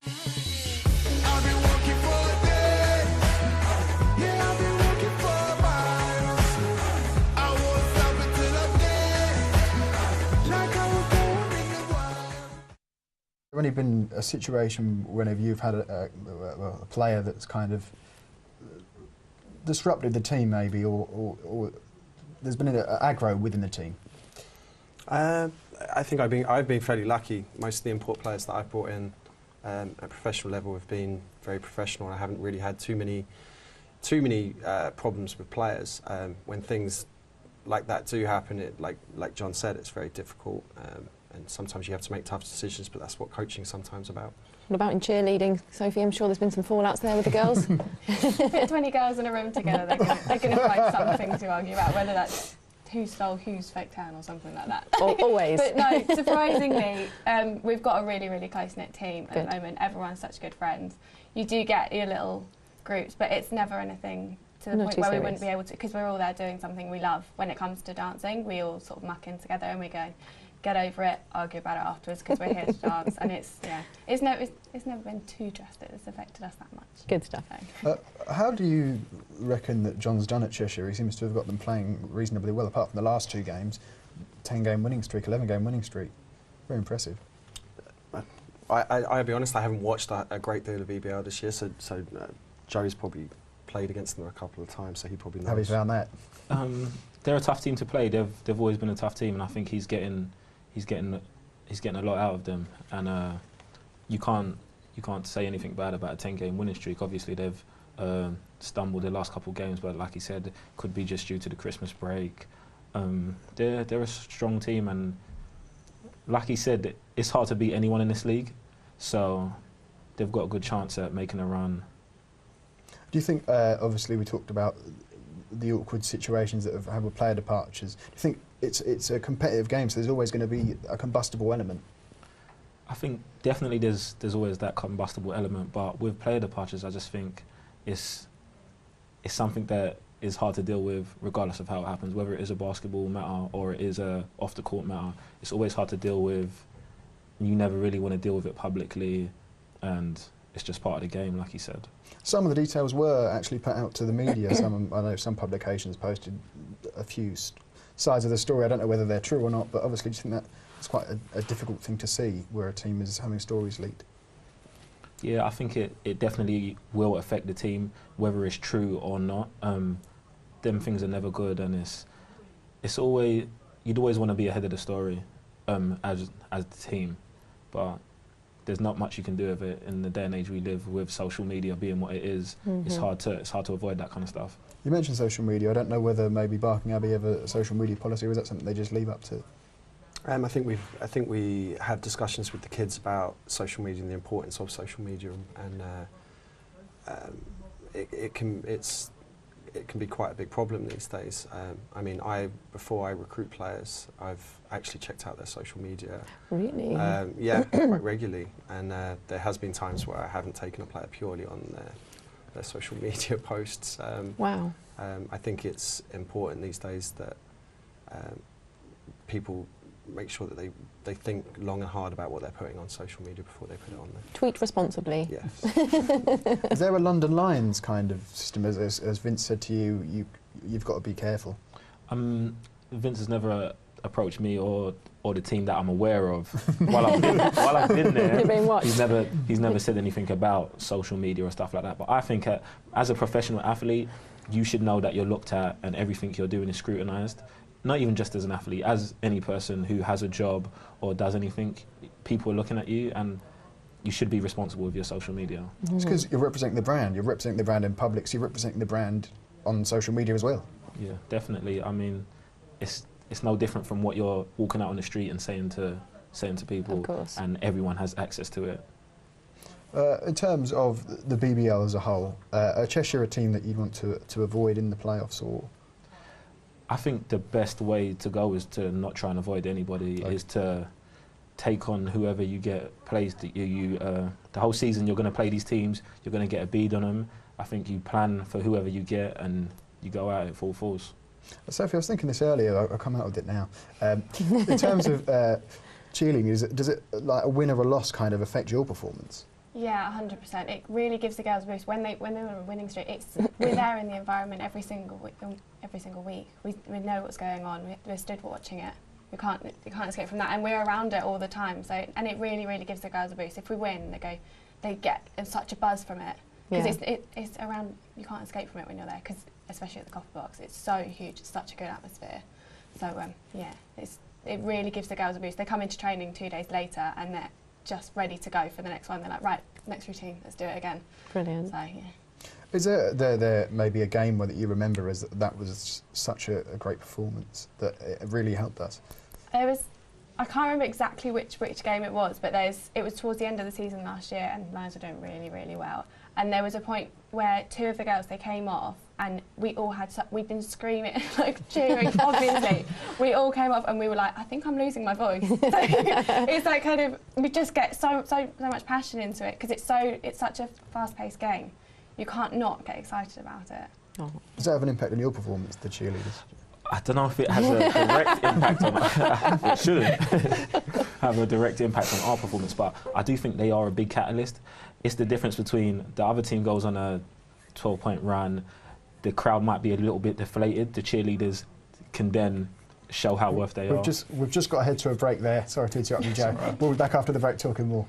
I've been working for days. Yeah, I've been working for miles. I won't stop until I'm dead. Like I was born in the wild. There only been a situation whenever you've had a player that's kind of disrupted the team, maybe, or there's been an aggro within the team? I think I've been fairly lucky. Most of the import players that I've brought in at professional level have been very professional. I haven't really had too many problems with players. When things like that do happen, like John said, it's very difficult, and sometimes you have to make tough decisions. But that's what coaching's sometimes about. What about in cheerleading, Sophie? I'm sure there's been some fallouts there with the girls. Put 20 girls in a room together, they're going to find something to argue about, whether that's who stole whose fake tan or something like that. Always. But no, surprisingly, we've got a really, really close-knit team at the moment. Everyone's such good friends. You do get your little groups, but it's never anything to the point where we wouldn't be able to, because we're all there doing something we love. When it comes to dancing, we all sort of muck in together and we go, get over it, argue about it afterwards, because we're here to dance. And it's never been too drastic. It's affected us that much. Good stuff. How do you reckon that John's done at Cheshire? He seems to have got them playing reasonably well, apart from the last 2 games. 10-game winning streak, 11-game winning streak. Very impressive. I'll be honest, I haven't watched a great deal of EBL this year, so Joe's probably played against them a couple of times, so he probably knows. Have you found that? They're a tough team to play. They've always been a tough team, and I think he's getting a lot out of them. And you can't say anything bad about a 10-game winning streak. Obviously, they've stumbled the last couple of games, but like he said, could be just due to the Christmas break. They're a strong team, and like he said, it's hard to beat anyone in this league. So they've got a good chance at making a run. Do you think, obviously we talked about the awkward situations that have had with player departures. Do you think it's a competitive game, so there's always going to be a combustible element? I think definitely there's always that combustible element, but with player departures, I just think it's something that is hard to deal with regardless of how it happens, whether it is a basketball matter or it is a off-the-court matter. It's always hard to deal with. You never really want to deal with it publicly, and it's just part of the game, like you said. Some of the details were actually put out to the media. I know some publications posted a few sides of the story. I don't know whether they're true or not, but obviously do you think that it's quite a difficult thing to see, where a team is having stories leaked? Yeah, I think it definitely will affect the team, whether it's true or not. Them things are never good, and it's always, you'd always want to be ahead of the story as the team, but there's not much you can do with it in the day and age we live with social media being what it is. It's hard to avoid that kind of stuff. You mentioned social media. I don't know whether maybe Barking Abbey have a social media policy, or is that something they just leave up to? I think we have discussions with the kids about social media and the importance of social media, and it can be quite a big problem these days. I mean, before I recruit players, I've actually checked out their social media. Really? Yeah, quite regularly, and there has been times where I haven't taken a player purely on their social media posts. Wow. I think it's important these days that people make sure that they think long and hard about what they're putting on social media before they put it on there. Tweet responsibly. Yes. Is there a London Lions kind of system, as Vince said to you, you've got to be careful? Vince has never approached me or the team that I'm aware of while I've been there. You're being watched. He's never said anything about social media or stuff like that. But I think as a professional athlete, you should know that you're looked at and everything you're doing is scrutinised. Not even just as an athlete, as any person who has a job or does anything, people are looking at you, and you should be responsible with your social media. It's because you're representing the brand. You're representing the brand in public, so you're representing the brand on social media as well. Yeah, definitely. I mean, it's no different from what you're walking out on the street and saying to people, of course. And everyone has access to it. In terms of the BBL as a whole, are Cheshire a team that you'd want to avoid in the playoffs, or? I think the best way to go is to not try and avoid anybody, is to take on whoever you get placed. The whole season you're going to play these teams, you're going to get a bead on them. I think you plan for whoever you get and you go out at full force. Sophie, I was thinking this earlier, I'll come out with it now. In terms of cheerleading, does it like a win or a loss kind of affect your performance? Yeah, 100%. It really gives the girls a boost when they're on a winning streak. We're there in the environment every single week. We know what's going on. We're stood watching it. You can't escape from that, and we're around it all the time. So, and it really gives the girls a boost. If we win, they get such a buzz from it because it's around. You can't escape from it when you're there, because especially at the Copper Box, it's so huge. It's such a good atmosphere. So yeah, it really gives the girls a boost. They come into training 2 days later and they're just ready to go for the next one. They're like, right, next routine, let's do it again. Brilliant. So yeah. Is there maybe a game where that you remember as that was such a great performance that it really helped us? There was, I can't remember exactly which game it was, but it was towards the end of the season last year, and Lions were doing really well. And there was a point where 2 of the girls, they came off, and we all we'd been screaming, like cheering, obviously. We all came off and we were like, I think I'm losing my voice. So it's like kind of, we just get so much passion into it, because it's such a fast-paced game. You can't not get excited about it. Oh. Does that have an impact on your performance, the cheerleaders? I don't know if it has a direct impact on. It shouldn't have a direct impact on our performance, but I do think they are a big catalyst. It's the difference between the other team goes on a 12-point run, the crowd might be a little bit deflated. The cheerleaders can then show how worth they are. We've just got to head to a break there. Sorry to interrupt you, Joe. We'll be back after the break talking more.